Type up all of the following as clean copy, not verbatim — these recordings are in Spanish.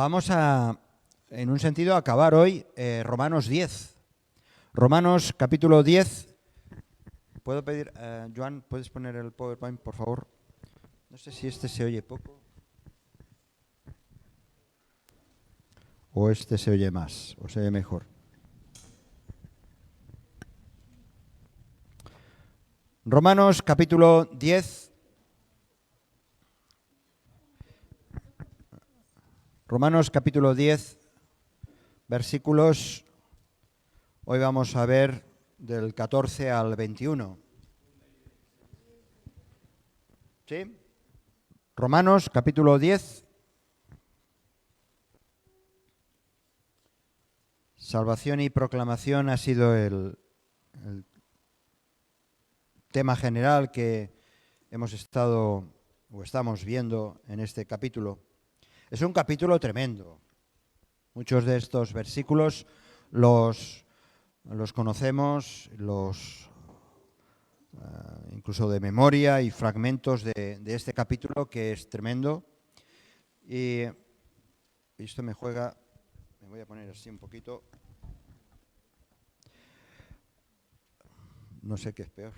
Vamos a, en un sentido, a acabar hoy Romanos 10. Romanos capítulo 10. ¿Puedo pedir, Joan, puedes poner el PowerPoint, por favor? No sé si este se oye poco o este se oye más, o se oye mejor. Romanos capítulo 10. Romanos capítulo 10, versículos, hoy vamos a ver del 14 al 21. ¿Sí? Romanos capítulo 10. Salvación y proclamación ha sido el tema general que hemos estado o estamos viendo en este capítulo. Es un capítulo tremendo. Muchos de estos versículos los conocemos, incluso de memoria, y fragmentos de este capítulo que es tremendo. Y esto me voy a poner así un poquito. No sé qué es peor.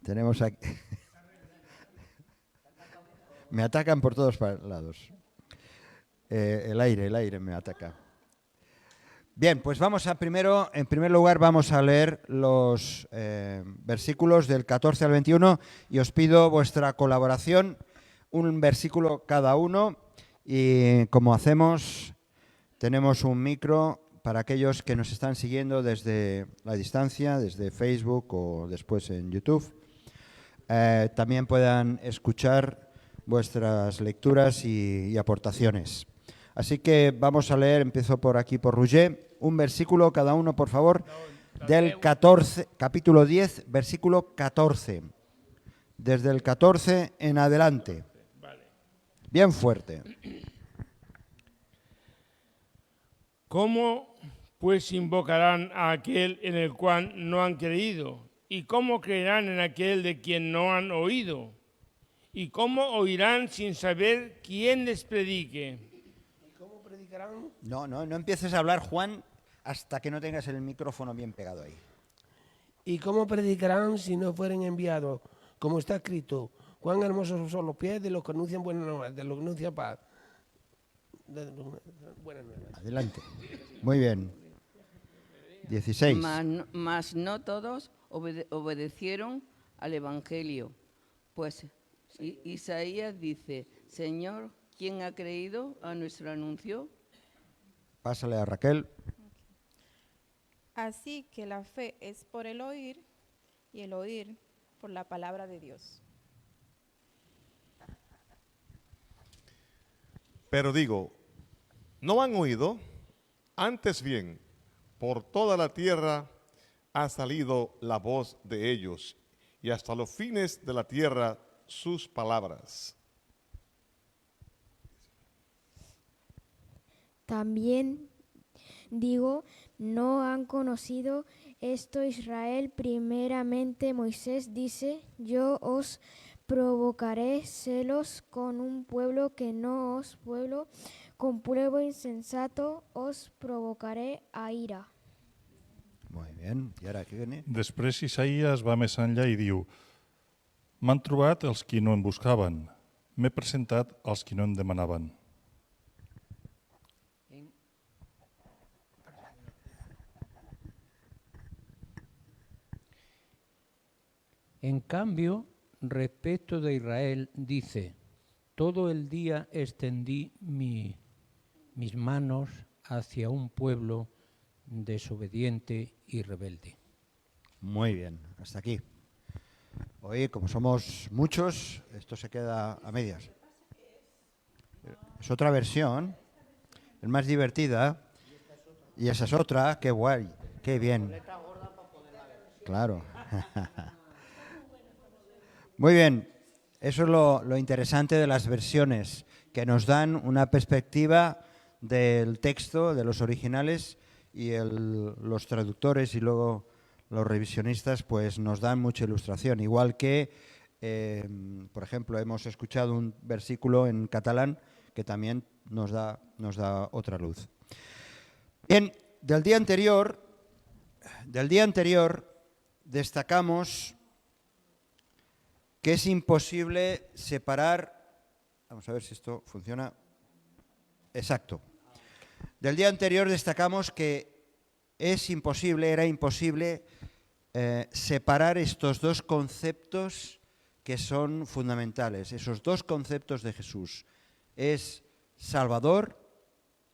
Tenemos aquí. Me atacan por todos lados. El aire me ataca. Bien, pues vamos en primer lugar vamos a leer los versículos del 14 al 21 y os pido vuestra colaboración, un versículo cada uno, y como hacemos, tenemos un micro para aquellos que nos están siguiendo desde la distancia, desde Facebook o después en YouTube. También puedan escuchar vuestras lecturas y aportaciones. Así que vamos a leer, empiezo por aquí, por Roger, un versículo cada uno, por favor, del 14, capítulo 10, versículo 14. Desde el 14 en adelante. Bien fuerte. ¿Cómo pues invocarán a aquel en el cual no han creído? ¿Y cómo creerán en aquel de quien no han oído? ¿Y cómo oirán sin saber quién les predique? ¿Y cómo predicarán? No empieces a hablar, Juan, hasta que no tengas el micrófono bien pegado ahí. ¿Y cómo predicarán si no fueren enviados? Como está escrito, cuán hermosos son los pies de los que anuncian buenas nuevas, de los que anuncian paz. Buenas nuevas. Adelante. Muy bien. 16. Mas no todos obedecieron al Evangelio, pues Isaías dice: Señor, ¿quién ha creído a nuestro anuncio? Pásale a Raquel. Así que la fe es por el oír y el oír por la palabra de Dios. Pero digo, ¿no han oído? Antes bien, por toda la tierra ha salido la voz de ellos, y hasta los fines de la tierra sus palabras. También digo, ¿no han conocido esto Israel? Primeramente Moisés dice: yo os provocaré celos con un pueblo que no os pueblo, con pueblo insensato os provocaré a ira. Muy bien. I ara què viene? Després Isaías va més enllà i diu: m'han trobat els qui no em buscaven, m'he presentat als qui no em demanaven. En cambio, respecto de Israel, dice: todo el día extendí mis manos hacia un pueblo desobediente y rebelde. Muy bien, hasta aquí. Hoy, como somos muchos, esto se queda a medias. Es otra versión, es más divertida, y esa es otra, qué guay, qué bien. Claro. Muy bien, eso es lo interesante de las versiones, que nos dan una perspectiva del texto, de los originales, y los traductores y luego los revisionistas pues nos dan mucha ilustración. Igual que, por ejemplo, hemos escuchado un versículo en catalán que también nos da otra luz. Bien, del día anterior destacamos que es imposible separar, vamos a ver si esto funciona, exacto. Del día anterior destacamos que era imposible separar estos dos conceptos que son fundamentales, esos dos conceptos de Jesús. Es Salvador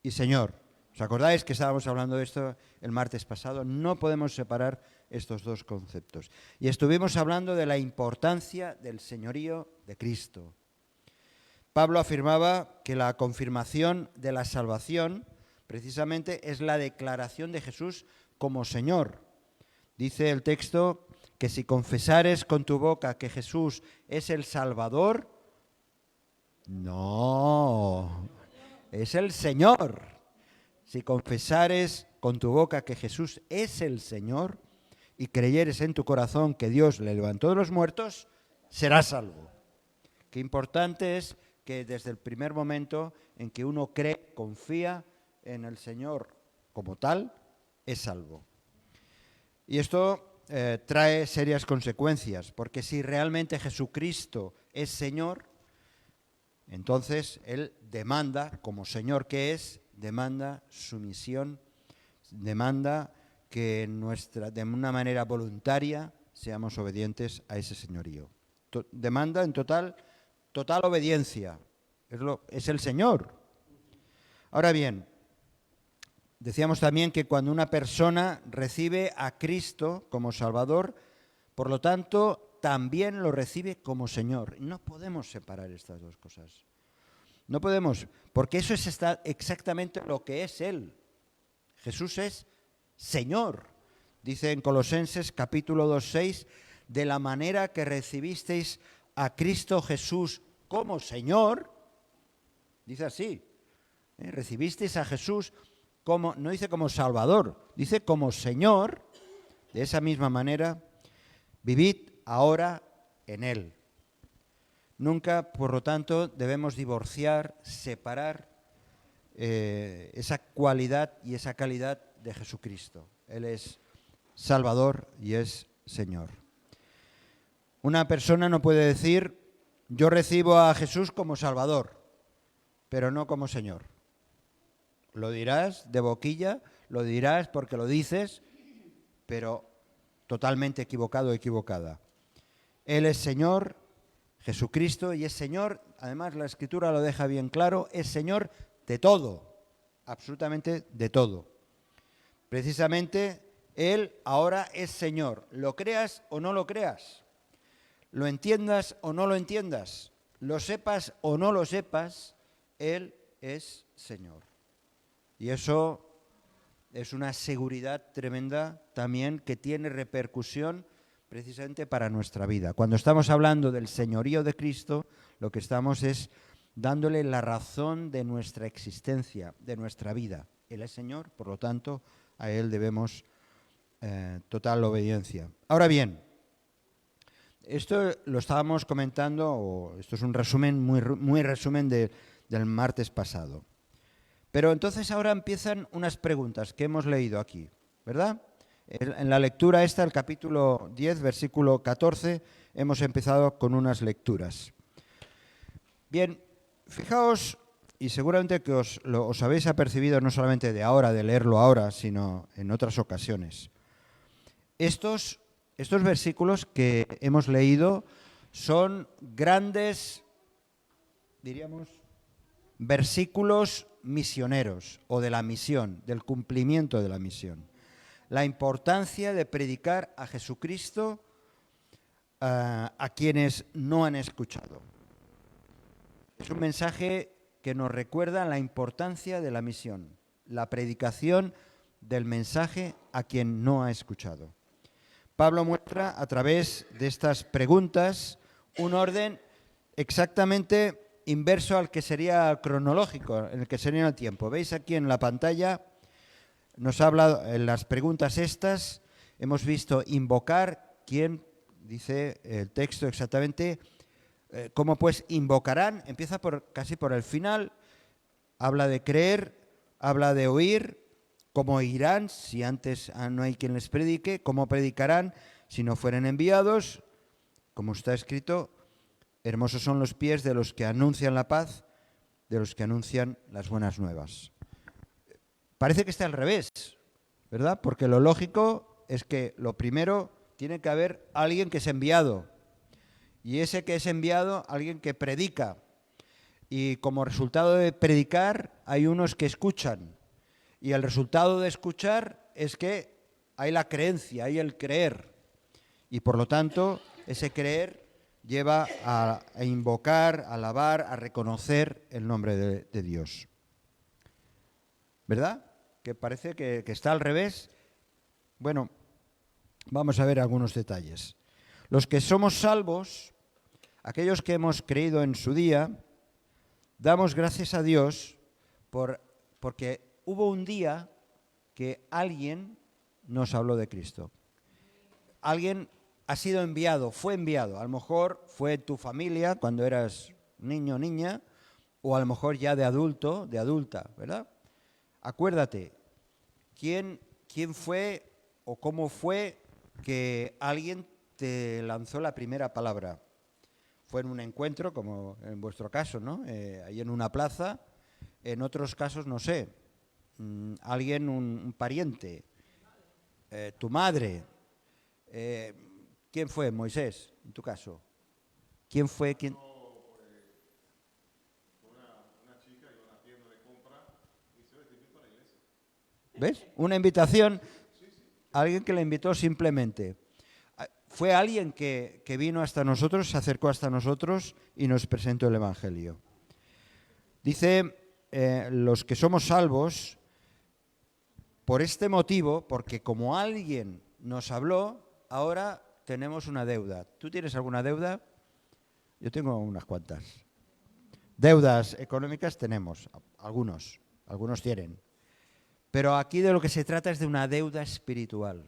y Señor. ¿Os acordáis que estábamos hablando de esto el martes pasado? No podemos separar estos dos conceptos. Y estuvimos hablando de la importancia del señorío de Cristo. Pablo afirmaba que la confirmación de la salvación precisamente es la declaración de Jesús como Señor. Dice el texto que si confesares con tu boca que Jesús es el Salvador, no, es el Señor. Si confesares con tu boca que Jesús es el Señor y creyeres en tu corazón que Dios le levantó de los muertos, serás salvo. Qué importante es que desde el primer momento en que uno cree, confía en el Señor como tal, es salvo. Y esto trae serias consecuencias, porque si realmente Jesucristo es Señor, entonces Él demanda, como Señor que es, demanda sumisión, demanda que de una manera voluntaria seamos obedientes a ese señorío. Demanda en total obediencia, es el Señor. Ahora bien, decíamos también que cuando una persona recibe a Cristo como Salvador, por lo tanto, también lo recibe como Señor. No podemos separar estas dos cosas. No podemos, porque eso es exactamente lo que es Él. Jesús es Señor. Dice en Colosenses capítulo 2:6, de la manera que recibisteis a Cristo Jesús como Señor, dice así, recibisteis a Jesús como, no dice como Salvador, dice como Señor, de esa misma manera, vivid ahora en Él. Nunca, por lo tanto, debemos divorciar, separar esa cualidad y esa calidad de Jesucristo. Él es Salvador y es Señor. Una persona no puede decir, yo recibo a Jesús como Salvador, pero no como Señor. Lo dirás de boquilla, lo dirás porque lo dices, pero totalmente equivocado o equivocada. Él es Señor, Jesucristo, y es Señor, además la Escritura lo deja bien claro, es Señor de todo, absolutamente de todo. Precisamente Él ahora es Señor, lo creas o no lo creas, lo entiendas o no lo entiendas, lo sepas o no lo sepas, Él es Señor. Y eso es una seguridad tremenda también que tiene repercusión precisamente para nuestra vida. Cuando estamos hablando del señorío de Cristo, lo que estamos es dándole la razón de nuestra existencia, de nuestra vida. Él es Señor, por lo tanto, a Él debemos total obediencia. Ahora bien, esto lo estábamos comentando, o esto es un resumen, muy resumen del martes pasado. Pero entonces ahora empiezan unas preguntas que hemos leído aquí, ¿verdad? En la lectura esta, el capítulo 10, versículo 14, hemos empezado con unas lecturas. Bien, fijaos, y seguramente que os habéis apercibido no solamente de ahora, de leerlo ahora, sino en otras ocasiones. Estos versículos que hemos leído son grandes, diríamos, versículos misioneros o de la misión, del cumplimiento de la misión. La importancia de predicar a Jesucristo a quienes no han escuchado. Es un mensaje que nos recuerda la importancia de la misión, la predicación del mensaje a quien no ha escuchado. Pablo muestra a través de estas preguntas un orden exactamente inverso al que sería cronológico, en el que sería el tiempo. ¿Veis aquí en la pantalla? Nos habla en las preguntas estas, hemos visto invocar, ¿quién? Dice el texto exactamente, ¿cómo pues invocarán? Empieza casi por el final, Habla de creer, habla de oír. ¿Cómo oirán si antes no hay quien les predique? ¿Cómo predicarán si no fueren enviados? Como está escrito, hermosos son los pies de los que anuncian la paz, de los que anuncian las buenas nuevas. Parece que está al revés, ¿verdad? Porque lo lógico es que lo primero tiene que haber alguien que es enviado. Y ese que es enviado, alguien que predica. Y como resultado de predicar, hay unos que escuchan. Y el resultado de escuchar es que hay la creencia, hay el creer. Y por lo tanto, ese creer lleva a invocar, a alabar, a reconocer el nombre de Dios. ¿Verdad? Que parece que está al revés. Bueno, vamos a ver algunos detalles. Los que somos salvos, aquellos que hemos creído en su día, damos gracias a Dios porque hubo un día que alguien nos habló de Cristo. Alguien ha sido enviado, fue enviado. A lo mejor fue tu familia cuando eras niño o niña, o a lo mejor ya de adulto, de adulta, ¿verdad? Acuérdate, ¿quién fue o cómo fue que alguien te lanzó la primera palabra? Fue en un encuentro, como en vuestro caso, ¿no? Ahí en una plaza. En otros casos, no sé, alguien, un pariente, tu madre. ¿Quién fue, Moisés, en tu caso? ¿Quién fue? ¿Quién? ¿Ves? Una invitación, alguien que le invitó simplemente. Fue alguien que vino hasta nosotros, se acercó hasta nosotros y nos presentó el Evangelio. Dice, los que somos salvos, por este motivo, porque como alguien nos habló, ahora tenemos una deuda. ¿Tú tienes alguna deuda? Yo tengo unas cuantas. Deudas económicas tenemos, algunos tienen. Pero aquí de lo que se trata es de una deuda espiritual,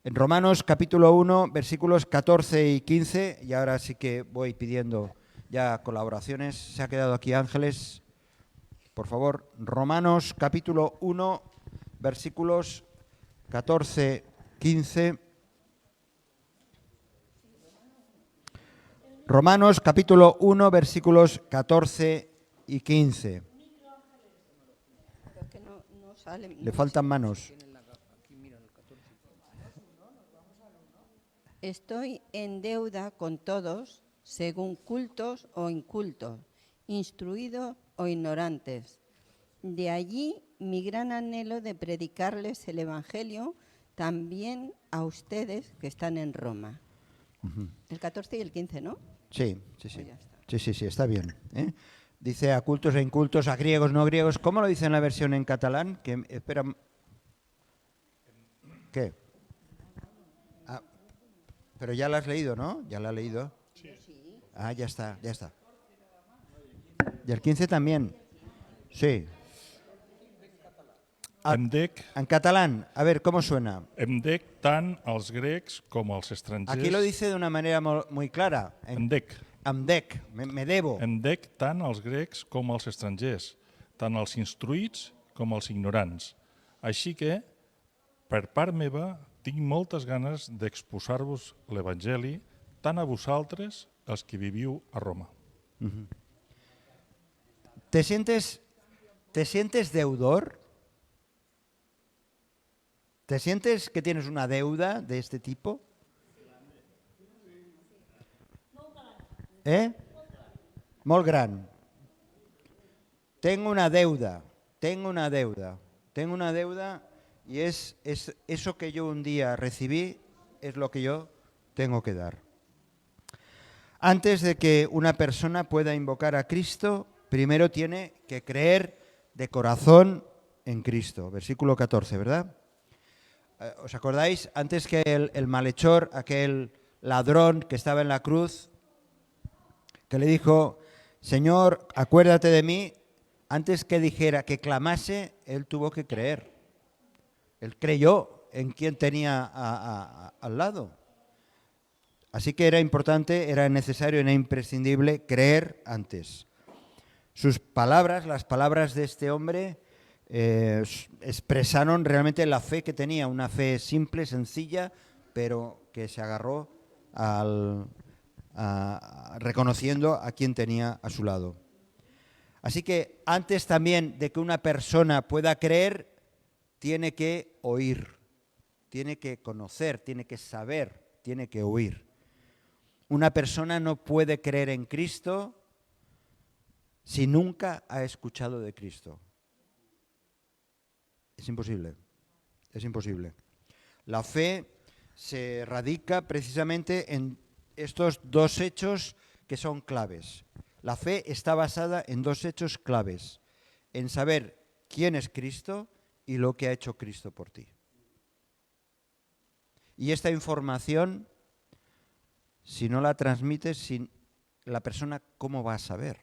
En Romanos capítulo 1, versículos 14 y 15, y ahora sí que voy pidiendo ya colaboraciones. ¿Se ha quedado aquí Ángeles? Por favor, Romanos capítulo 1, versículos 14, 15. Romanos capítulo 1, versículos 14 y 15. Le faltan manos. Estoy en deuda con todos, según cultos o incultos, instruidos o ignorantes. De allí mi gran anhelo de predicarles el Evangelio también a ustedes que están en Roma. El 14 y el 15, ¿no? Sí. Pues ya está. Sí, está bien. Dice a cultos e incultos, a griegos, no griegos. ¿Cómo lo dice en la versión en catalán? Espera. ¿Qué? Pero ya la has leído, ¿no? Ya la has leído. Sí. Ah, ya está. Y el 15 también. Sí. En catalán, a ver, ¿cómo suena? Em dec tant als grecs com als estrangers. Aquí lo dice de una manera muy clara. Em dec. Me debo. Em dec tant als grecs com als estrangers, tant als instruïts com als ignorants. Així que, per part meva, tinc moltes ganes d'exposar-vos l'Evangeli tant a vosaltres, els que viviu a Roma. ¿Te sientes deudor? ¿Te sientes que tienes una deuda de este tipo? Molt gran. Tengo una deuda y es eso que yo un día recibí, es lo que yo tengo que dar. Antes de que una persona pueda invocar a Cristo, primero tiene que creer de corazón en Cristo. Versículo 14, ¿verdad? ¿Os acordáis? Antes que el malhechor, aquel ladrón que estaba en la cruz, que le dijo, Señor, acuérdate de mí, antes que dijera, que clamase, él tuvo que creer. Él creyó en quien tenía al lado. Así que era importante, era necesario, era imprescindible creer antes. Sus palabras, las palabras de este hombre, expresaron realmente la fe que tenía, una fe simple, sencilla, pero que se agarró reconociendo a quien tenía a su lado. Así que antes también de que una persona pueda creer, tiene que oír, tiene que conocer, tiene que saber, tiene que oír. Una persona no puede creer en Cristo si nunca ha escuchado de Cristo. Es imposible, es imposible. La fe se radica precisamente en estos dos hechos que son claves. La fe está basada en dos hechos claves, en saber quién es Cristo y lo que ha hecho Cristo por ti. Y esta información, si no la transmites, la persona, ¿cómo va a saber?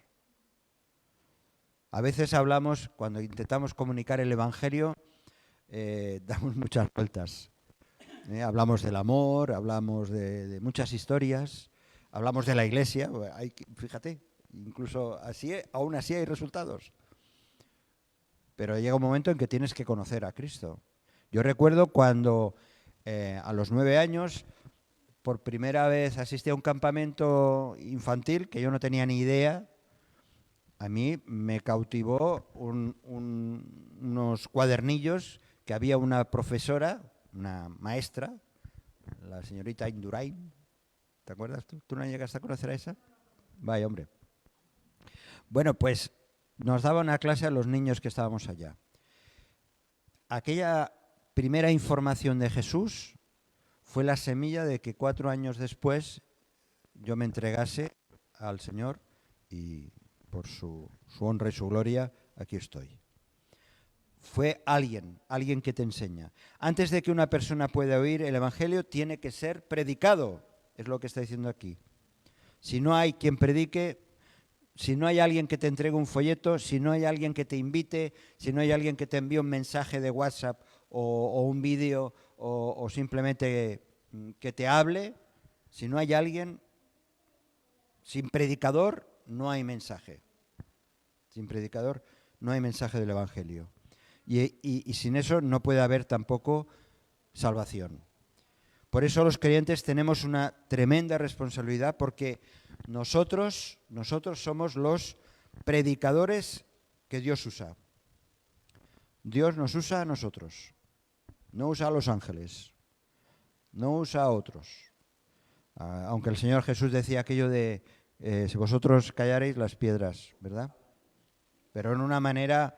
A veces hablamos, cuando intentamos comunicar el Evangelio, damos muchas vueltas. Hablamos del amor, hablamos de muchas historias, hablamos de la Iglesia. Fíjate, incluso así, aún así hay resultados. Pero llega un momento en que tienes que conocer a Cristo. Yo recuerdo cuando a los 9 años, por primera vez asistí a un campamento infantil que yo no tenía ni idea. A mí me cautivó unos cuadernillos que había una profesora, una maestra, la señorita Indurain. ¿Te acuerdas tú? ¿Tú no llegaste a conocer a esa? Vaya, hombre. Bueno, pues nos daba una clase a los niños que estábamos allá. Aquella primera información de Jesús fue la semilla de que 4 años después yo me entregase al Señor y por su honra y su gloria, aquí estoy. Fue alguien que te enseña. Antes de que una persona pueda oír el Evangelio, tiene que ser predicado, es lo que está diciendo aquí. Si no hay quien predique, si no hay alguien que te entregue un folleto, si no hay alguien que te invite, si no hay alguien que te envíe un mensaje de WhatsApp o un vídeo o simplemente que te hable, si no hay alguien, sin predicador no hay mensaje. Sin predicador no hay mensaje del Evangelio. Y sin eso no puede haber tampoco salvación. Por eso los creyentes tenemos una tremenda responsabilidad, porque nosotros somos los predicadores que Dios usa. Dios nos usa a nosotros, no usa a los ángeles, no usa a otros. Aunque el Señor Jesús decía aquello de si vosotros callareis las piedras, ¿verdad? Pero en una manera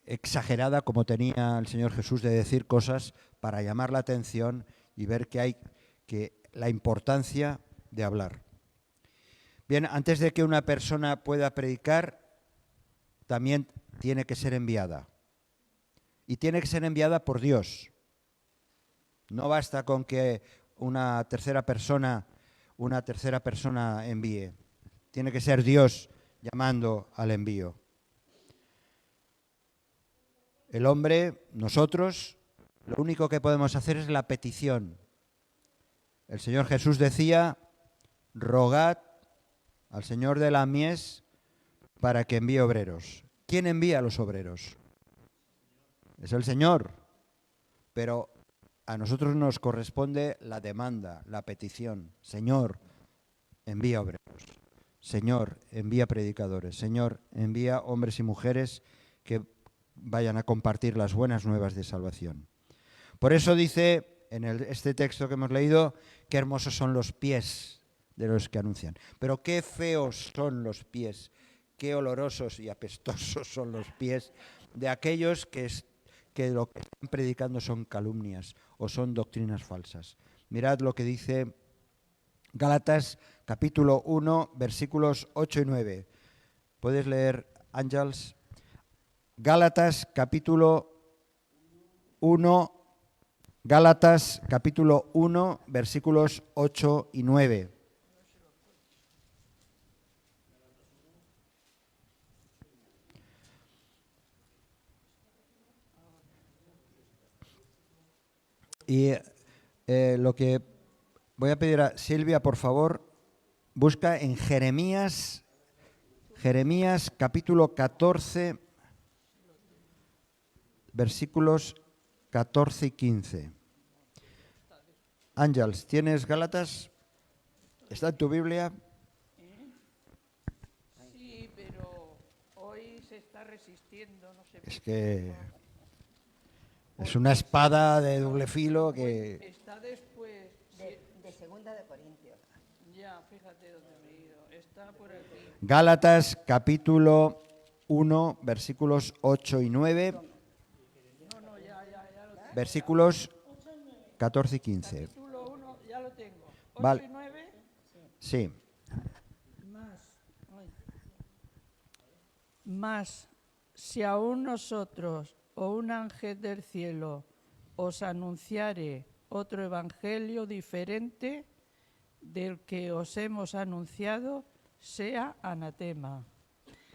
exagerada, como tenía el Señor Jesús de decir cosas para llamar la atención y ver que hay la importancia de hablar. Bien, antes de que una persona pueda predicar, también tiene que ser enviada. Y tiene que ser enviada por Dios. No basta con que una tercera persona envíe. Tiene que ser Dios llamando al envío. El hombre, nosotros, lo único que podemos hacer es la petición. El Señor Jesús decía: rogad al Señor de la mies para que envíe obreros. ¿Quién envía a los obreros? Es el Señor. Pero a nosotros nos corresponde la demanda, la petición. Señor, envía obreros. Señor, envía predicadores. Señor, envía hombres y mujeres que vayan a compartir las buenas nuevas de salvación. Por eso dice en este texto que hemos leído, qué hermosos son los pies de los que anuncian. Pero qué feos son los pies, qué olorosos y apestosos son los pies de aquellos que lo que están predicando son calumnias o son doctrinas falsas. Mirad lo que dice Gálatas capítulo 1, versículos 8 y 9. ¿Puedes leer, Ángels? Gálatas capítulo 1, versículos 8 y 9. Y lo que voy a pedir a Silvia, por favor, busca en Jeremías Jeremías capítulo 14, versículos 14 y 15. Ángels, ¿tienes Gálatas? ¿Está en tu Biblia? Sí, pero hoy se está resistiendo, no sé. Es que es una espada de doble filo que... Está después. De Segunda de Corintios. Ya, fíjate dónde me he ido. Está por aquí. Gálatas capítulo 1, versículos 8 y 9. No, ya lo tengo. Versículos 14 y 15. Capítulo 1, ya lo tengo. 8 Vale. y 9. Sí. Mas, si aún nosotros o un ángel del cielo os anunciare otro evangelio diferente del que os hemos anunciado, sea anatema.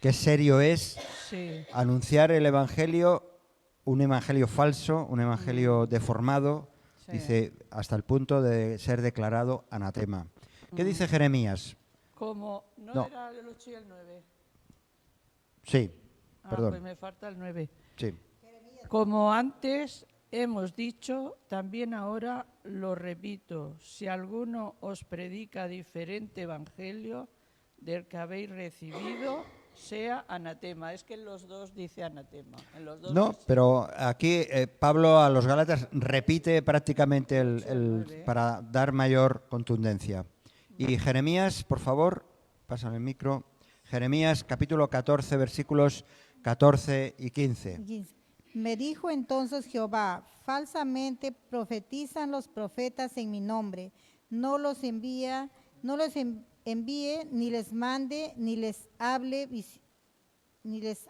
Qué serio es Sí. anunciar el evangelio, un evangelio falso, un evangelio deformado, Sí. dice, hasta el punto de ser declarado anatema. ¿Qué dice Jeremías? Como no, No. era el 8 y el 9. Sí, Ah, perdón. pues me falta el 9. Sí. Como antes hemos dicho, también ahora lo repito, si alguno os predica diferente evangelio del que habéis recibido, sea anatema. Es que en los dos dice anatema. En los dos No, dice- pero aquí Pablo a los Gálatas repite prácticamente nueve. para dar mayor contundencia. Y Jeremías, por favor, pásame el micro. Jeremías capítulo 14, versículos 14 y 15. Me dijo entonces Jehová, falsamente profetizan los profetas en mi nombre, no los envíe, ni les mande, ni les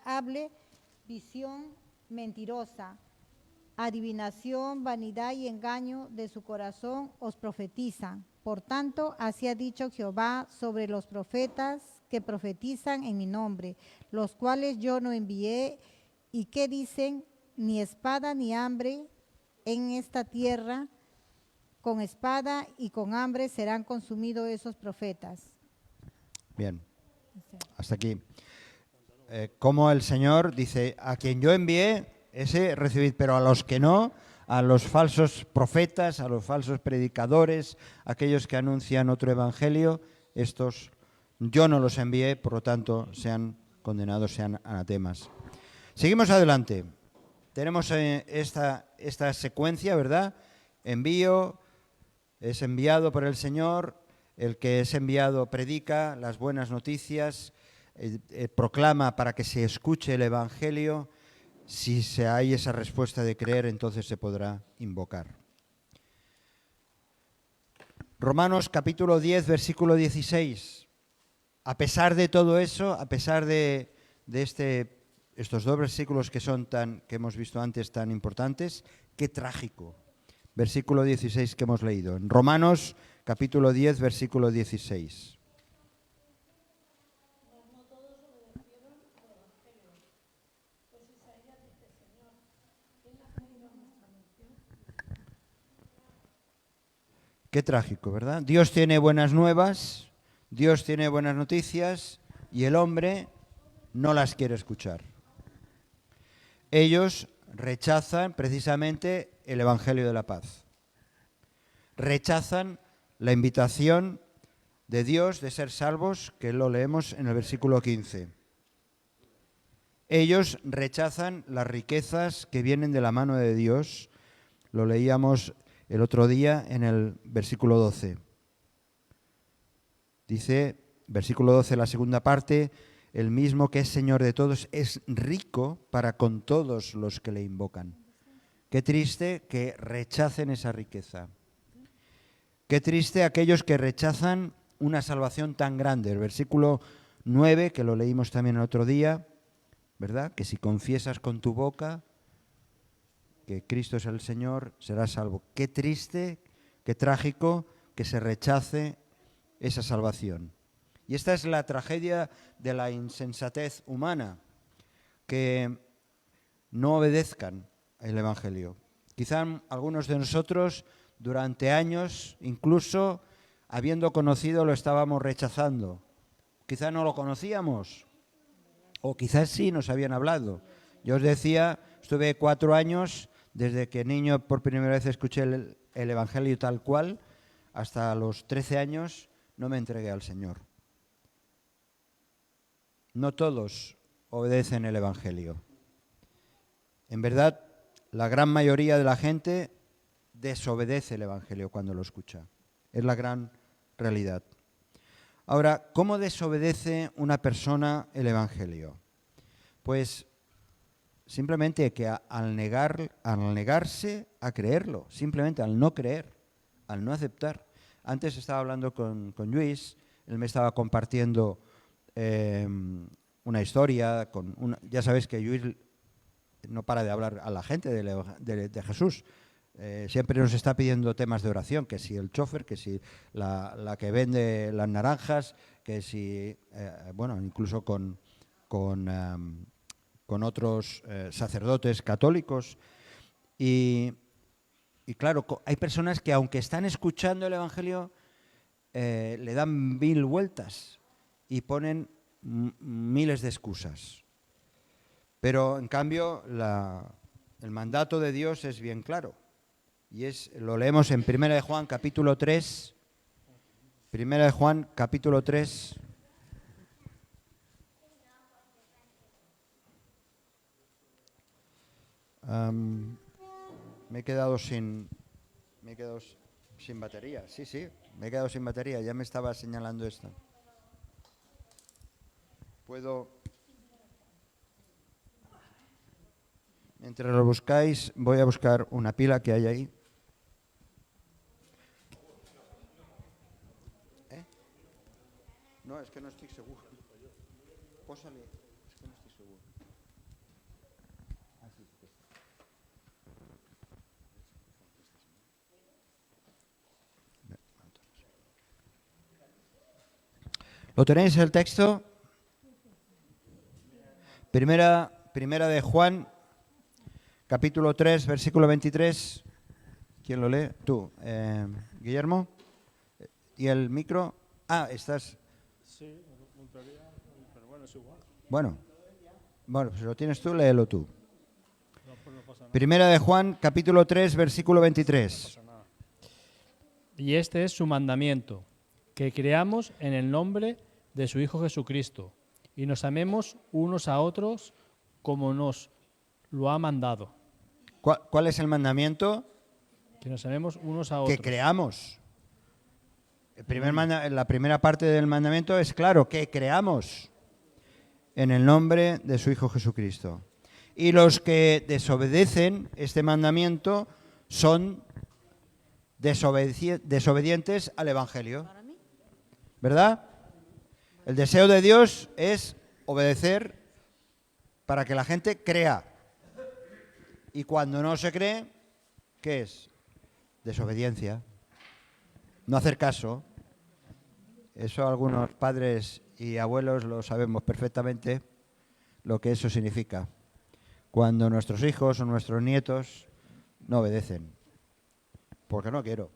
hable visión mentirosa, adivinación, vanidad y engaño de su corazón os profetizan. Por tanto, así ha dicho Jehová sobre los profetas que profetizan en mi nombre, los cuales yo no envié, y que dicen, ni espada ni hambre en esta tierra, con espada y con hambre serán consumidos esos profetas. Bien, hasta aquí. Como el Señor dice, a quien yo envié, ese recibid, pero a los que no, a los falsos profetas, a los falsos predicadores, aquellos que anuncian otro evangelio, estos yo no los envié, por lo tanto sean condenados, sean anatemas. Seguimos adelante. Tenemos esta secuencia, ¿verdad? Envío, es enviado por el Señor, el que es enviado predica las buenas noticias, proclama para que se escuche el Evangelio. Si hay esa respuesta de creer, entonces se podrá invocar. Romanos capítulo 10, versículo 16. A pesar de todo eso, a pesar de estos dos versículos que hemos visto antes tan importantes, qué trágico. Versículo 16 que hemos leído. En Romanos capítulo 10, versículo 16. Qué trágico, ¿verdad? Dios tiene buenas nuevas, Dios tiene buenas noticias y el hombre no las quiere escuchar. Ellos rechazan precisamente el Evangelio de la paz. Rechazan la invitación de Dios de ser salvos, que lo leemos en el versículo 15. Ellos rechazan las riquezas que vienen de la mano de Dios, lo leíamos el otro día en el versículo 12. Dice, versículo 12, la segunda parte, el mismo que es Señor de todos es rico para con todos los que le invocan. Qué triste que rechacen esa riqueza. Qué triste aquellos que rechazan una salvación tan grande. El versículo 9, que lo leímos también el otro día, ¿verdad? Que si confiesas con tu boca que Cristo es el Señor, serás salvo. Qué triste, qué trágico que se rechace esa salvación. Y esta es la tragedia de la insensatez humana, que no obedezcan el Evangelio. Quizá algunos de nosotros durante años, incluso habiendo conocido, lo estábamos rechazando. Quizá no lo conocíamos, O quizás sí nos habían hablado. Yo os decía, estuve 4 años, desde que niño por primera vez escuché el Evangelio tal cual, hasta los 13 años no me entregué al Señor. No todos obedecen el Evangelio. En verdad, la gran mayoría de la gente desobedece el Evangelio cuando lo escucha. Es la gran realidad. Ahora, ¿cómo desobedece una persona el Evangelio? Pues simplemente que al negarse a creerlo, simplemente al no creer, al no aceptar. Antes estaba hablando con Luis, él me estaba compartiendo una historia. Ya sabéis que Luis no para de hablar a la gente de Jesús. Siempre nos está pidiendo temas de oración, que si el chofer, que si la que vende las naranjas, que si, incluso con otros sacerdotes católicos. Y claro, hay personas que aunque están escuchando el Evangelio, le dan 1000 vueltas y ponen miles de excusas. Pero en cambio el mandato de Dios es bien claro. Y lo leemos en 1 de Juan capítulo 3. 1 de Juan capítulo 3. Me he quedado sin batería. Sí, me he quedado sin batería. Ya me estaba señalando esto. Mientras lo buscáis, voy a buscar una pila que hay ahí. No, es que no estoy seguro. Pósale, es que no estoy seguro. ¿Lo tenéis el texto? Primera de Juan, capítulo 3, versículo 23. ¿Quién lo lee? Tú, Guillermo. ¿Y el micro? Estás... Sí, pero bueno, es igual. Bueno, si lo tienes tú, léelo tú. Primera de Juan, capítulo 3, versículo 23. Y este es su mandamiento, que creamos en el nombre de su Hijo Jesucristo y nos amemos unos a otros como nos lo ha mandado. ¿Cuál es el mandamiento? Que nos amemos unos a otros. Que creamos. La primera parte del mandamiento es claro, que creamos en el nombre de su Hijo Jesucristo. Y los que desobedecen este mandamiento son desobedientes al Evangelio. ¿Verdad? El deseo de Dios es obedecer para que la gente crea. Y cuando no se cree, ¿qué es? Desobediencia. No hacer caso. Eso algunos padres y abuelos lo sabemos perfectamente, lo que eso significa. Cuando nuestros hijos o nuestros nietos no obedecen. Porque no quiero.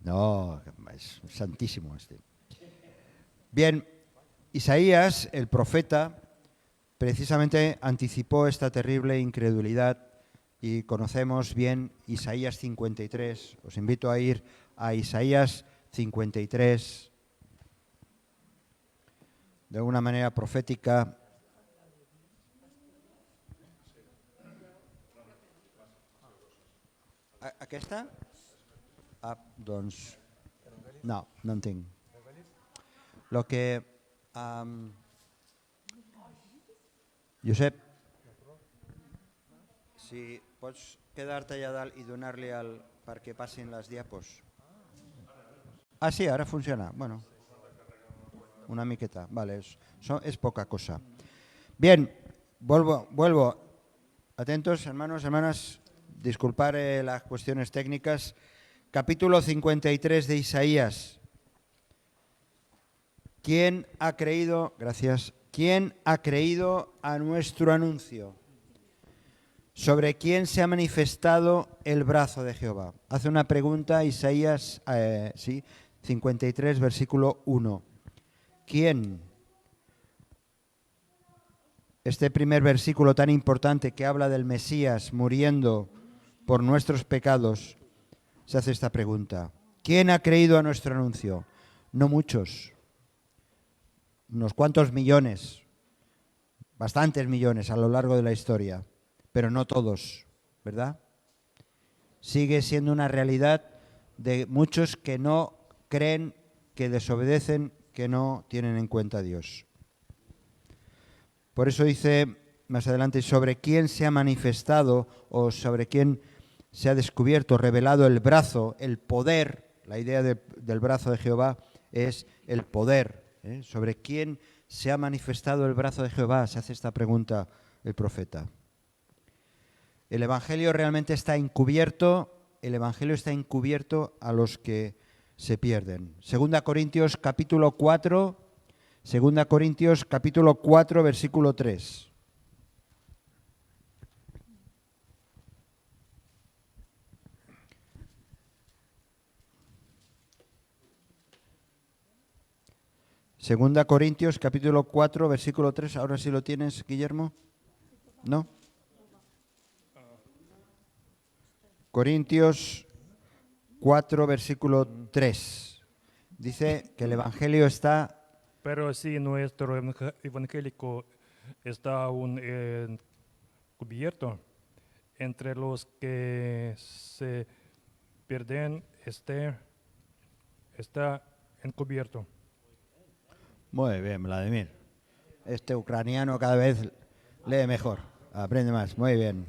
No, es santísimo este. Bien, Isaías, el profeta, precisamente anticipó esta terrible incredulidad y conocemos bien Isaías 53. Os invito a ir a Isaías 53. De una manera profética. Aquesta? Doncs... No en tinc. Lo que... Josep, si pots quedar-te allà dalt i donar-li perquè passin les diapos. Sí, ara funciona. Bueno, una miqueta. Vale, es poca cosa. Bien, vuelvo. Atentos, hermanos, hermanas, disculpar las cuestiones técnicas. Capítulo 53 de Isaías. ¿Quién ha creído? Gracias. ¿Quién ha creído a nuestro anuncio? ¿Sobre quién se ha manifestado el brazo de Jehová? Hace una pregunta Isaías, 53, versículo 1. ¿Quién? Este primer versículo tan importante que habla del Mesías muriendo por nuestros pecados, se hace esta pregunta. ¿Quién ha creído a nuestro anuncio? No muchos. Unos cuantos millones, bastantes millones a lo largo de la historia, pero no todos, ¿verdad? Sigue siendo una realidad de muchos que no creen, que desobedecen, que no tienen en cuenta a Dios. Por eso dice más adelante, sobre quién se ha manifestado o sobre quién se ha descubierto, revelado el brazo, el poder. La idea del brazo de Jehová es el poder. Sobre quién se ha manifestado el brazo de Jehová, se hace esta pregunta el profeta. El Evangelio realmente está encubierto, el Evangelio está encubierto a los que se pierden. Segunda Corintios capítulo 4, Segunda Corintios capítulo 4, versículo 3. Segunda Corintios capítulo 4, versículo 3. Ahora sí lo tienes, Guillermo. ¿No? Corintios 4, versículo 3. Dice que el Evangelio está... Pero si nuestro evangélico está aún cubierto, entre los que se pierden está encubierto. Muy bien, Vladimir. Este ucraniano cada vez lee mejor, aprende más. Muy bien.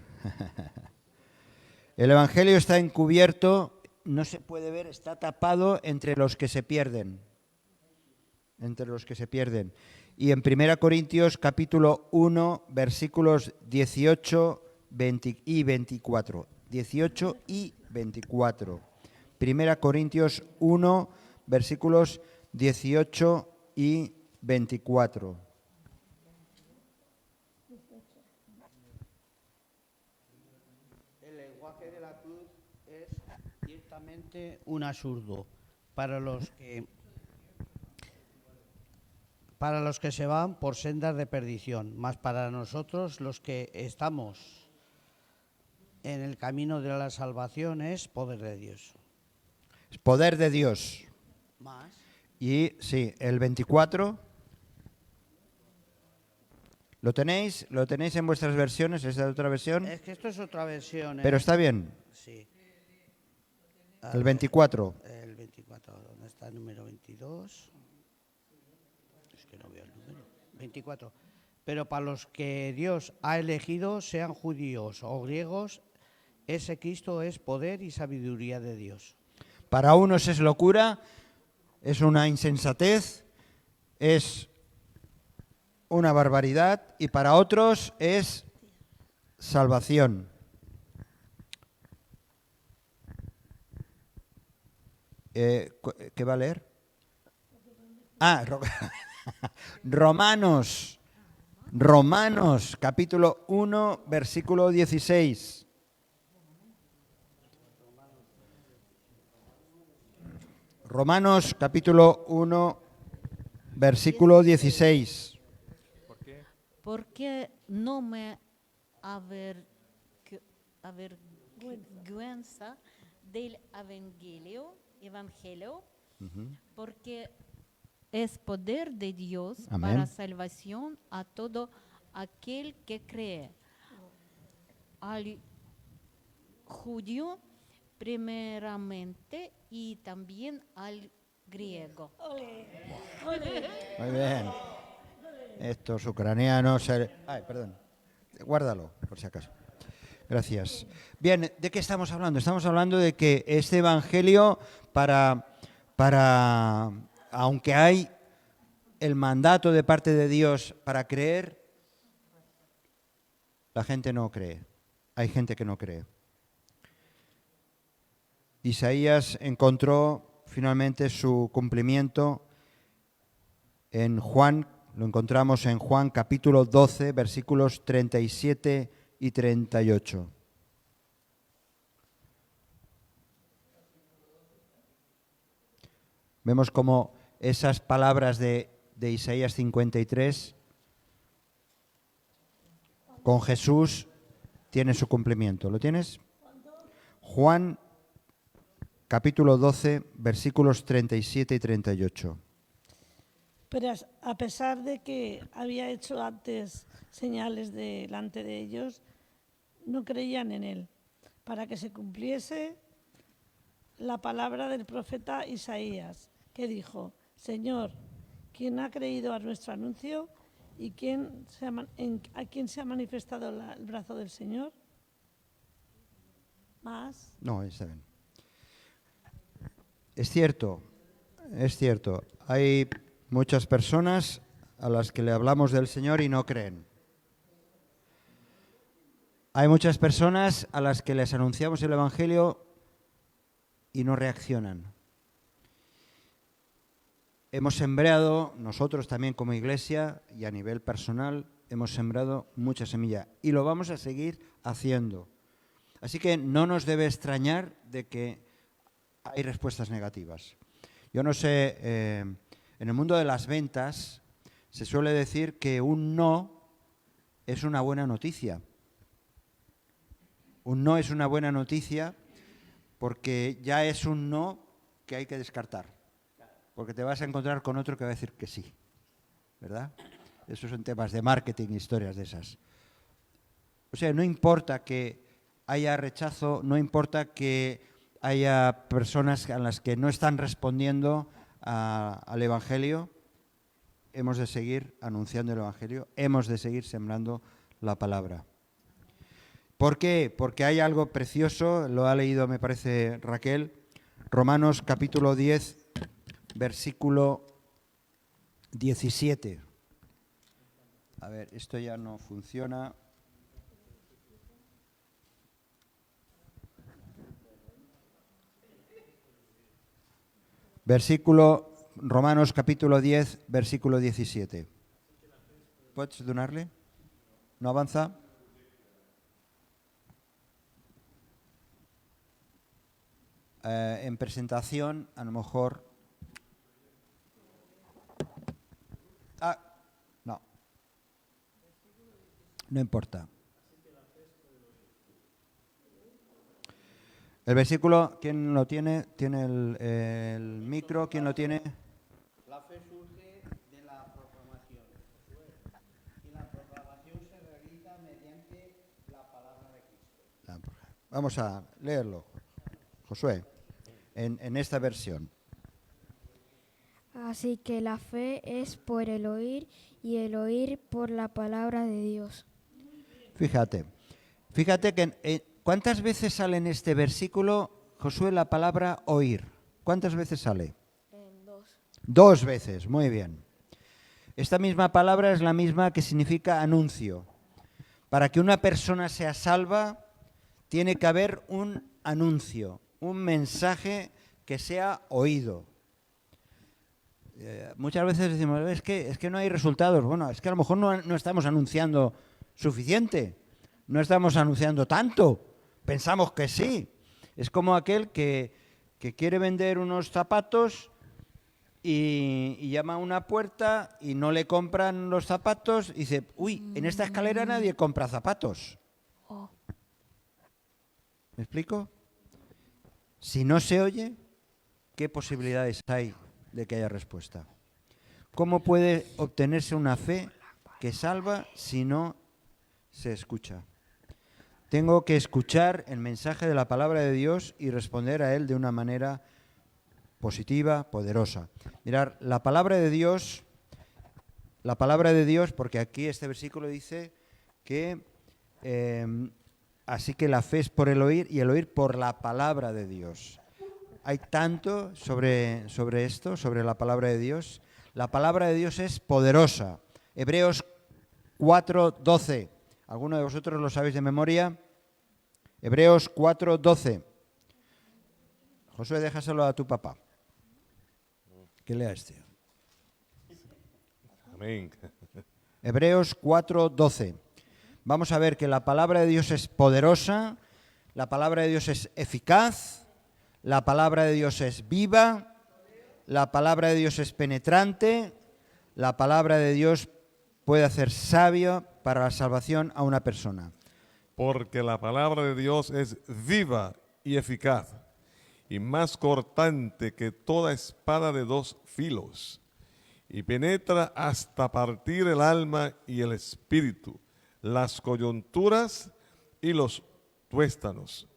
El Evangelio está encubierto, no se puede ver, está tapado entre los que se pierden. Entre los que se pierden. Y en 1 Corintios capítulo 1, versículos 18 y 24. 18 y 24. 1 Corintios 1, versículos 18 y 24. El lenguaje de la cruz es ciertamente un absurdo para los que se van por sendas de perdición, mas para nosotros los que estamos en el camino de la salvación es poder de Dios. Es poder de Dios. Más. Y sí, el 24, ¿lo tenéis? ¿Lo tenéis en vuestras versiones? ¿Esa es otra versión? Es que esto es otra versión. Pero está bien. Sí. El 24. El 24, ¿dónde está el número 22? Es que no veo el número. 24. Pero para los que Dios ha elegido, sean judíos o griegos, ese Cristo es poder y sabiduría de Dios. Para unos es locura, es una insensatez, es una barbaridad, y para otros es salvación. ¿Qué va a leer? Romanos, capítulo 1, versículo 16. Romanos, capítulo 1, versículo 16. Porque no me avergüenza del evangelio, porque es poder de Dios. Amén. Para salvación a todo aquel que cree, al judío primeramente y también al griego. Muy bien. Estos ucranianos... Ay, perdón. Guárdalo, por si acaso. Gracias. Bien, ¿de qué estamos hablando? Estamos hablando de que este evangelio aunque hay el mandato de parte de Dios para creer, la gente no cree. Hay gente que no cree. Isaías encontró finalmente su cumplimiento en Juan, lo encontramos en Juan capítulo 12, versículos 37 y 38. vemos como esas palabras de Isaías 53 con Jesús tienen su cumplimiento. ¿Lo tienes? Juan capítulo 12, versículos 37 y 38. Pero a pesar de que había hecho antes señales delante de ellos, no creían en él, para que se cumpliese la palabra del profeta Isaías, que dijo: Señor, ¿quién ha creído a nuestro anuncio y a quién se ha manifestado el brazo del Señor? ¿Más? No, está bien. Es cierto. Hay muchas personas a las que le hablamos del Señor y no creen. Hay muchas personas a las que les anunciamos el Evangelio y no reaccionan. Hemos sembrado, nosotros también como iglesia y a nivel personal, hemos sembrado mucha semilla y lo vamos a seguir haciendo. Así que no nos debe extrañar de que hay respuestas negativas. Yo no sé, en el mundo de las ventas se suele decir que un no es una buena noticia. Un no es una buena noticia porque ya es un no que hay que descartar. Porque te vas a encontrar con otro que va a decir que sí, ¿verdad? Esos son temas de marketing, historias de esas. O sea, no importa que haya rechazo, no importa que haya personas a las que no están respondiendo al Evangelio, hemos de seguir anunciando el Evangelio, hemos de seguir sembrando la palabra. ¿Por qué? Porque hay algo precioso, lo ha leído, me parece, Raquel, Romanos capítulo 10, versículo 17. A ver, esto ya no funciona. Romanos capítulo 10, versículo 17. ¿Puedes donarle? ¿No avanza? En presentación, a lo mejor... No importa. El versículo, ¿quién lo tiene? ¿Tiene el micro? ¿Quién lo tiene? La fe surge de la proclamación. Y la proclamación se realiza mediante la palabra de Cristo. Vamos a leerlo, Josué, en esta versión. Así que la fe es por el oír y el oír por la palabra de Dios. Fíjate que ¿cuántas veces sale en este versículo, Josué, la palabra oír? ¿Cuántas veces sale? 2. 2 veces, muy bien. Esta misma palabra es la misma que significa anuncio. Para que una persona sea salva, tiene que haber un anuncio, un mensaje que sea oído. Muchas veces decimos, es que no hay resultados. Bueno, es que a lo mejor no estamos anunciando suficiente, no estamos anunciando tanto. Pensamos que sí. Es como aquel que quiere vender unos zapatos y llama a una puerta y no le compran los zapatos y dice, uy, en esta escalera nadie compra zapatos. ¿Me explico? Si no se oye, ¿qué posibilidades hay de que haya respuesta? ¿Cómo puede obtenerse una fe que salva si no se escucha? Tengo que escuchar el mensaje de la palabra de Dios y responder a él de una manera positiva, poderosa. Mirar, la palabra de Dios, porque aquí este versículo dice que así que la fe es por el oír y el oír por la palabra de Dios. Hay tanto sobre esto, sobre la palabra de Dios. La palabra de Dios es poderosa. Hebreos 4:12. ¿Alguno de vosotros lo sabéis de memoria? Hebreos 4:12. Josué, déjaselo a tu papá. Que lea este. Amén. Hebreos 4:12. Vamos a ver que la palabra de Dios es poderosa, la palabra de Dios es eficaz, la palabra de Dios es viva la palabra de Dios es penetrante, la palabra de Dios puede hacer sabio para la salvación a una persona. Porque la palabra de Dios es viva y eficaz, y más cortante que toda espada de 2 filos, y penetra hasta partir el alma y el espíritu, las coyunturas y los tuétanos,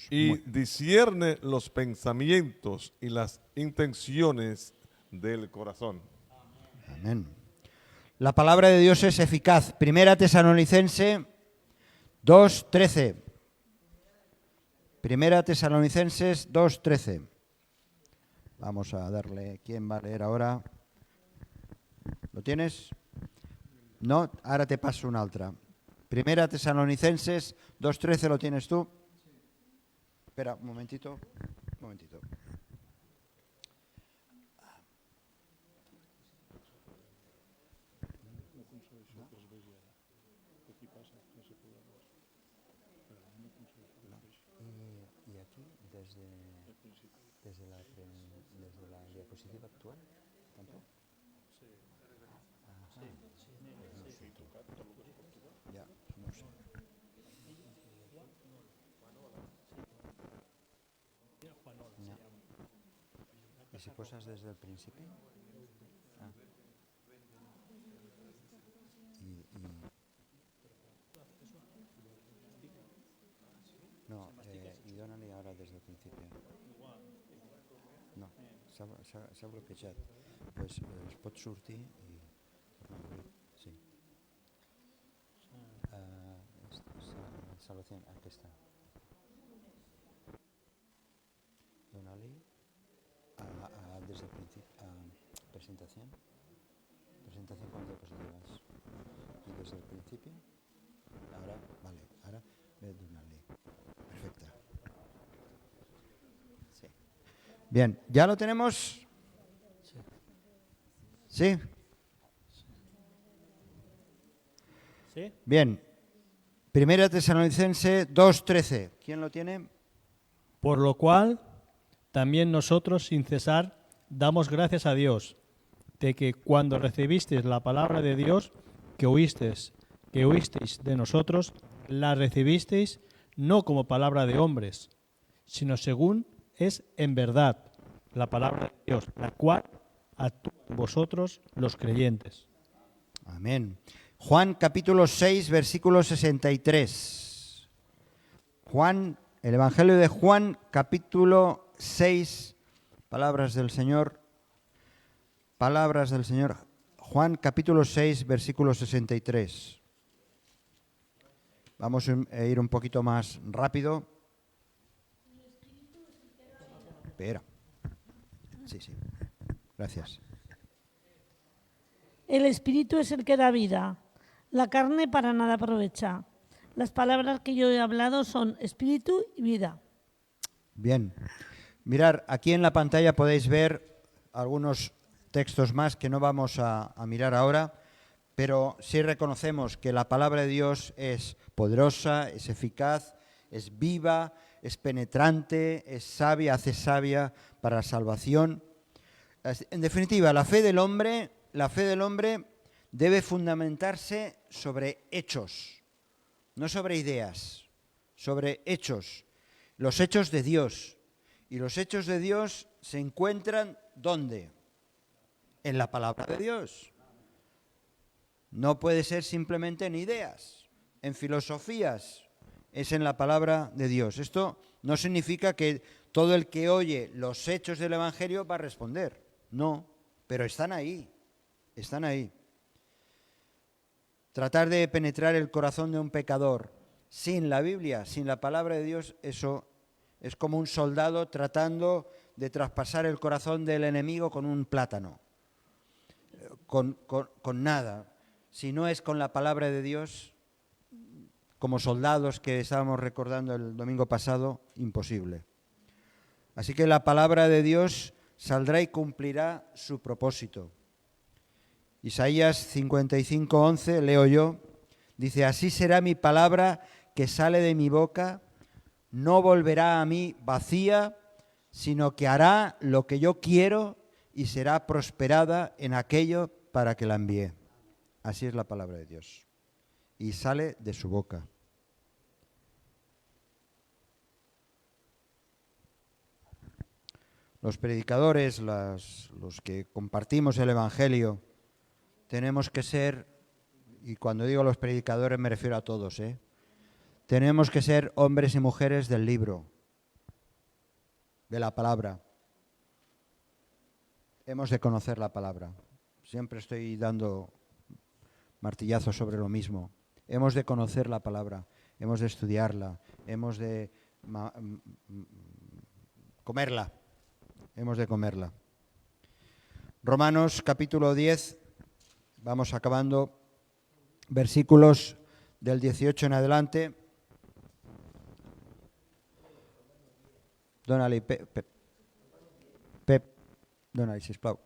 y discierne los pensamientos y las intenciones del corazón. Amén. La palabra de Dios es eficaz. Primera Tesalonicense 2:13. Primera Tesalonicenses 2:13. Vamos a darle. ¿Quién va a leer ahora? ¿Lo tienes? No, ahora te paso una otra. Primera Tesalonicenses 2:13, ¿lo tienes tú? Espera, un momentito. Un momentito. ¿Y aquí, desde la diapositiva actual, tampoco? Ya, no sé. No. ¿Y si posas desde el principio? Ah. No, y dóna-li ahora desde el principio. No, s'ha bloquejat. Pues es pot sortir i tornar a obrir. Sí. Salvación, aquí está. Dóna-li desde el principio. Presentación. Presentación con diapositivas. Y desde el principio. Ahora, vale, ahora dóna-li. Perfecta. Sí. Bien, ¿ya lo tenemos? ¿Sí? ¿Sí? Bien. Primera Tesalonicense 2:13. ¿Quién lo tiene? Por lo cual, también nosotros, sin cesar, damos gracias a Dios, de que cuando recibisteis la palabra de Dios, que oísteis de nosotros, la recibisteis no como palabra de hombres, sino según es en verdad la palabra de Dios, la cual actúa en vosotros los creyentes. Amén. Juan capítulo 6, versículo 63. Juan, el Evangelio de Juan, capítulo 6, palabras del Señor. Palabras del Señor. Juan capítulo 6, versículo 63. Vamos a ir un poquito más rápido. Espera. Sí, sí. Gracias. El espíritu es el que da vida. La carne para nada aprovecha. Las palabras que yo he hablado son espíritu y vida. Bien. Mirar, aquí en la pantalla podéis ver algunos textos más que no vamos a mirar ahora, pero sí reconocemos que la palabra de Dios es poderosa, es eficaz, es viva, es penetrante, es sabia, hace sabia para la salvación. En definitiva, la fe del hombre debe fundamentarse sobre hechos, no sobre ideas, sobre hechos, los hechos de Dios. Y los hechos de Dios se encuentran ¿dónde? En la palabra de Dios. No puede ser simplemente en ideas, en filosofías, es en la palabra de Dios. Esto no significa que todo el que oye los hechos del Evangelio va a responder, no, pero están ahí, están ahí. Tratar de penetrar el corazón de un pecador sin la Biblia, sin la palabra de Dios, eso es como un soldado tratando de traspasar el corazón del enemigo con un plátano, con nada. Si no es con la palabra de Dios, como soldados que estábamos recordando el domingo pasado, imposible. Así que la palabra de Dios saldrá y cumplirá su propósito. Isaías 55:11, leo yo, dice, así será mi palabra que sale de mi boca, no volverá a mí vacía, sino que hará lo que yo quiero y será prosperada en aquello para que la envíe. Así es la palabra de Dios. Y sale de su boca. Los predicadores, los que compartimos el Evangelio, tenemos que ser, y cuando digo los predicadores me refiero a todos, tenemos que ser hombres y mujeres del libro, de la palabra. Hemos de conocer la palabra. Siempre estoy dando martillazos sobre lo mismo. Hemos de conocer la palabra, hemos de estudiarla, hemos de comerla. Hemos de comerla. Romanos capítulo 10, vamos acabando, versículos del 18 en adelante. Dóna-li, Pep, dóna-li, sisplau.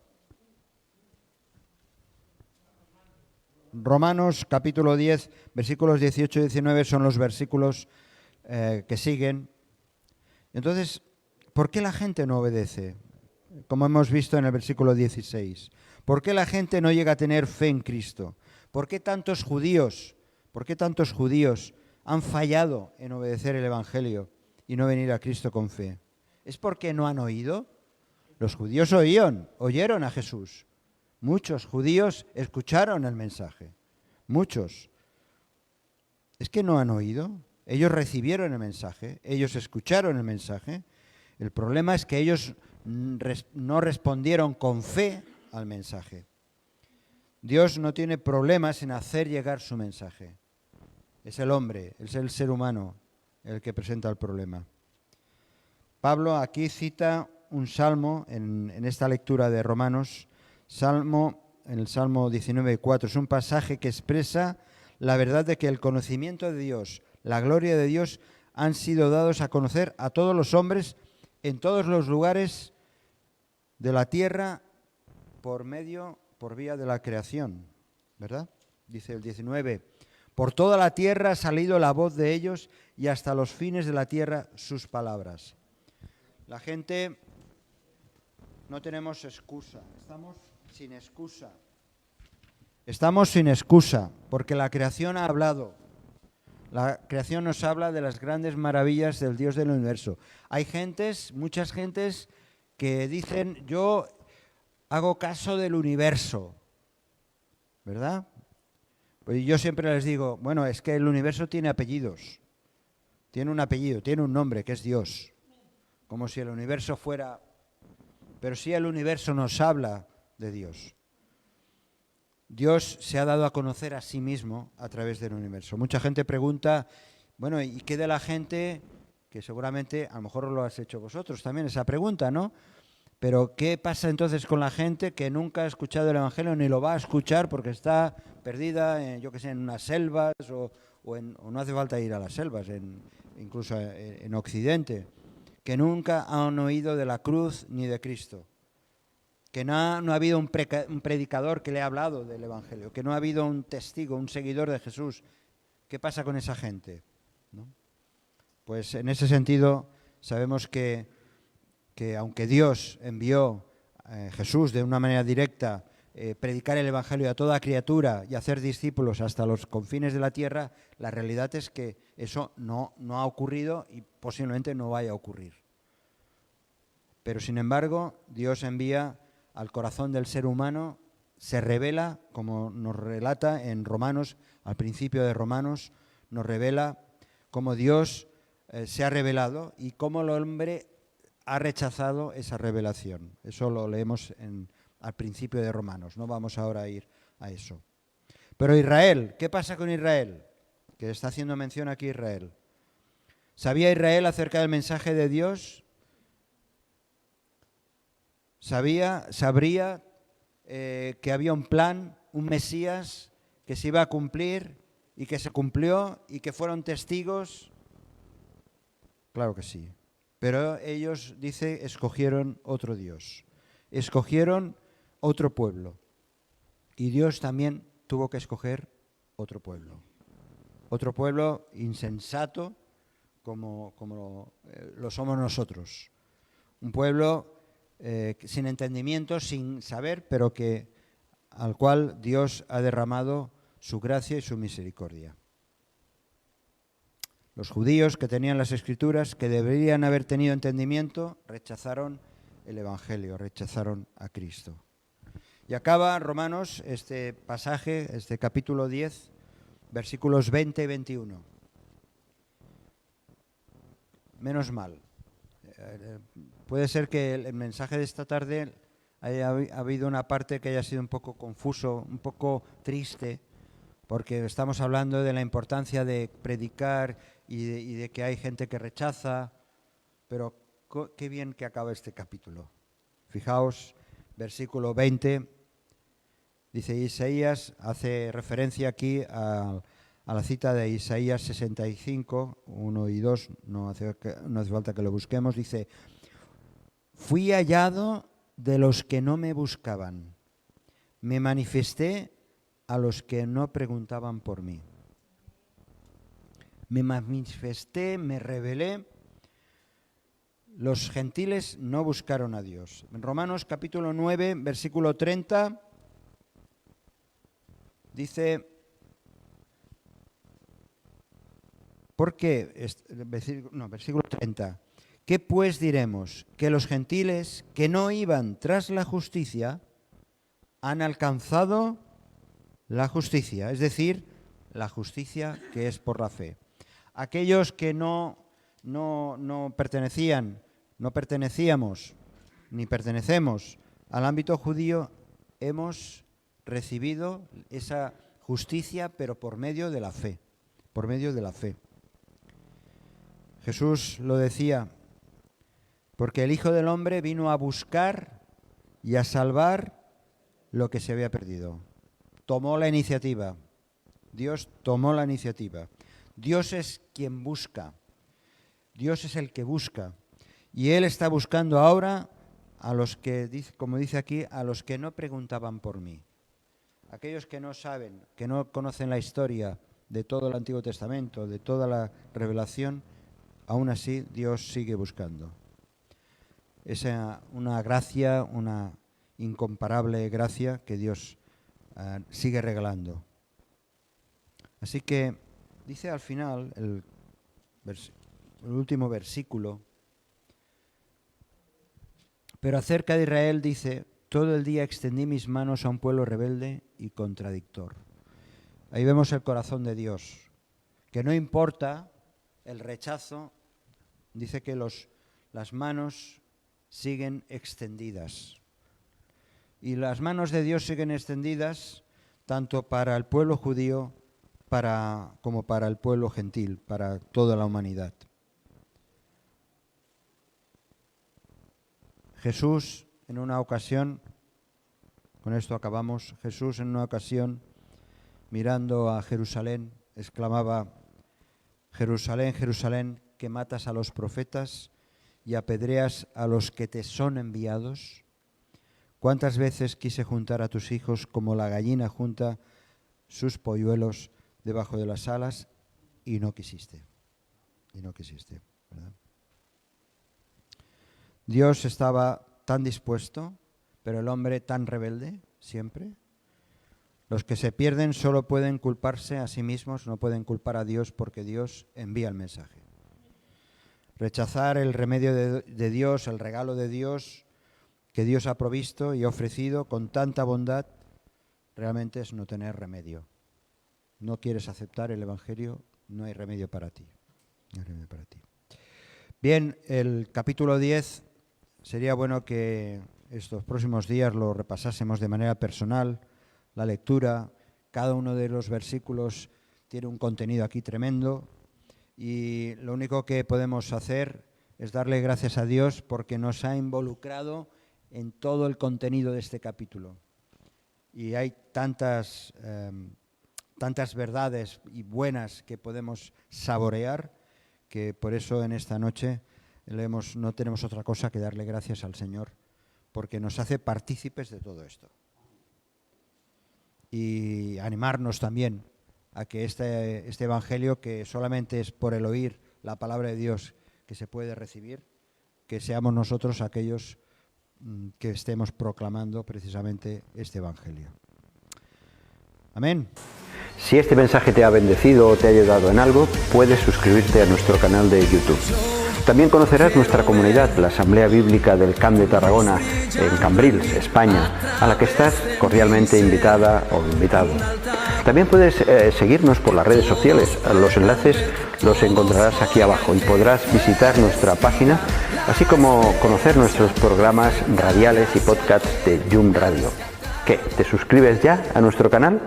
Romanos capítulo 10, versículos 18 y 19 son los versículos que siguen. Entonces, ¿por qué la gente no obedece? Como hemos visto en el versículo 16. ¿Por qué la gente no llega a tener fe en Cristo? ¿Por qué tantos judíos han fallado en obedecer el Evangelio y no venir a Cristo con fe? ¿Es porque no han oído? Los judíos oyeron a Jesús. Muchos judíos escucharon el mensaje. Muchos. ¿Es que no han oído? Ellos recibieron el mensaje, ellos escucharon el mensaje. El problema es que ellos no respondieron con fe al mensaje. Dios no tiene problemas en hacer llegar su mensaje. Es el hombre, es el ser humano el que presenta el problema. Pablo aquí cita un salmo en esta lectura de Romanos, en el Salmo 19:4. Es un pasaje que expresa la verdad de que el conocimiento de Dios, la gloria de Dios, han sido dados a conocer a todos los hombres en todos los lugares de la tierra por vía de la creación, ¿verdad? Dice el 19, por toda la tierra ha salido la voz de ellos y hasta los fines de la tierra sus palabras. La gente no tenemos excusa, estamos sin excusa. Estamos sin excusa porque la creación ha hablado. La creación nos habla de las grandes maravillas del Dios del universo. Hay muchas gentes que dicen, yo hago caso del universo, ¿verdad? Pues yo siempre les digo, bueno, es que el universo tiene apellidos, tiene un apellido, tiene un nombre, que es Dios. Como si el universo fuera... Pero sí el universo nos habla de Dios. Dios se ha dado a conocer a sí mismo a través del universo. Mucha gente pregunta, bueno, ¿y qué de la gente? Que seguramente, a lo mejor lo has hecho vosotros también, esa pregunta, ¿no? Pero ¿qué pasa entonces con la gente que nunca ha escuchado el Evangelio ni lo va a escuchar porque está perdida, en unas selvas o no hace falta ir a las selvas, incluso en Occidente, que nunca han oído de la cruz ni de Cristo? Que no ha habido un predicador que le ha hablado del Evangelio, que no ha habido un testigo, un seguidor de Jesús. ¿Qué pasa con esa gente? ¿No? Pues en ese sentido sabemos que aunque Dios envió a Jesús de una manera directa, predicar el Evangelio a toda criatura y hacer discípulos hasta los confines de la tierra, la realidad es que eso no ha ocurrido y posiblemente no vaya a ocurrir. Pero sin embargo, Dios envía al corazón del ser humano, se revela, como nos relata en Romanos, al principio de Romanos, nos revela cómo Dios se ha revelado y cómo el hombre ha rechazado esa revelación. Eso lo leemos al principio de Romanos, no vamos ahora a ir a eso. Pero Israel, ¿qué pasa con Israel? Que está haciendo mención aquí Israel. ¿Sabía Israel acerca del mensaje de Dios? Sabría que había un plan, un Mesías que se iba a cumplir y que se cumplió y que fueron testigos. Claro que sí. Pero ellos, dice, escogieron otro Dios. Escogieron otro pueblo. Y Dios también tuvo que escoger otro pueblo. Otro pueblo insensato como lo somos nosotros. Un pueblo sin entendimiento, sin saber, pero al cual Dios ha derramado su gracia y su misericordia. Los judíos que tenían las Escrituras, que deberían haber tenido entendimiento, rechazaron el Evangelio, rechazaron a Cristo. Y acaba Romanos, este pasaje, este capítulo 10, versículos 20 y 21. Menos mal. Puede ser que el mensaje de esta tarde haya habido una parte que haya sido un poco confuso, un poco triste, porque estamos hablando de la importancia de predicar y de que hay gente que rechaza, pero qué bien que acaba este capítulo. Fijaos, versículo 20, dice Isaías, hace referencia aquí a la cita de Isaías 65, 1 y 2, no hace falta que lo busquemos, dice: fui hallado de los que no me buscaban, me manifesté a los que no preguntaban por mí. Me manifesté, me revelé. Los gentiles no buscaron a Dios. En Romanos capítulo 9, versículo 30, dice, ¿por qué? Versículo 30. ¿Qué pues diremos? Que los gentiles que no iban tras la justicia han alcanzado la justicia, es decir, la justicia que es por la fe. Aquellos que no pertenecíamos, ni pertenecemos al ámbito judío, hemos recibido esa justicia, pero por medio de la fe, por medio de la fe. Jesús lo decía, porque el Hijo del Hombre vino a buscar y a salvar lo que se había perdido. Tomó la iniciativa. Dios tomó la iniciativa. Dios es quien busca. Dios es el que busca. Y Él está buscando ahora a los que, como dice aquí, a los que no preguntaban por mí. Aquellos que no saben, que no conocen la historia de todo el Antiguo Testamento, de toda la revelación, aún así Dios sigue buscando. Es una gracia, una incomparable gracia que Dios sigue regalando. Así que dice al final, el último versículo, pero acerca de Israel dice, todo el día extendí mis manos a un pueblo rebelde y contradictor. Ahí vemos el corazón de Dios, que no importa el rechazo, dice que las manos siguen extendidas. Y las manos de Dios siguen extendidas tanto para el pueblo judío como para el pueblo gentil, para toda la humanidad. Jesús en una ocasión, con esto acabamos, Jesús en una ocasión, mirando a Jerusalén, exclamaba, Jerusalén, Jerusalén, que matas a los profetas y apedreas a los que te son enviados. ¿Cuántas veces quise juntar a tus hijos como la gallina junta sus polluelos debajo de las alas y no quisiste? Y no quisiste, ¿verdad? Dios estaba tan dispuesto, pero el hombre tan rebelde siempre. Los que se pierden solo pueden culparse a sí mismos, no pueden culpar a Dios porque Dios envía el mensaje. Rechazar el remedio de Dios, el regalo de Dios que Dios ha provisto y ofrecido con tanta bondad, realmente es no tener remedio. No quieres aceptar el Evangelio, no hay remedio para ti. No hay remedio para ti. Bien, el capítulo 10 sería bueno que estos próximos días lo repasásemos de manera personal, la lectura. Cada uno de los versículos tiene un contenido aquí tremendo y lo único que podemos hacer es darle gracias a Dios porque nos ha involucrado en todo el contenido de este capítulo. Y hay tantas verdades y buenas que podemos saborear que por eso en esta noche no tenemos otra cosa que darle gracias al Señor porque nos hace partícipes de todo esto. Y animarnos también a que este Evangelio, que solamente es por el oír la palabra de Dios que se puede recibir, que seamos nosotros aquellos que estemos proclamando precisamente este Evangelio. Amén. Si este mensaje te ha bendecido o te ha ayudado en algo, puedes suscribirte a nuestro canal de YouTube. También conocerás nuestra comunidad, la Asamblea Bíblica del Camp de Tarragona, en Cambrils, España, a la que estás cordialmente invitada o invitado. También puedes seguirnos por las redes sociales. Los enlaces los encontrarás aquí abajo y podrás visitar nuestra página, así como conocer nuestros programas radiales y podcasts de Yum Radio. ¿Qué? ¿Te suscribes ya a nuestro canal?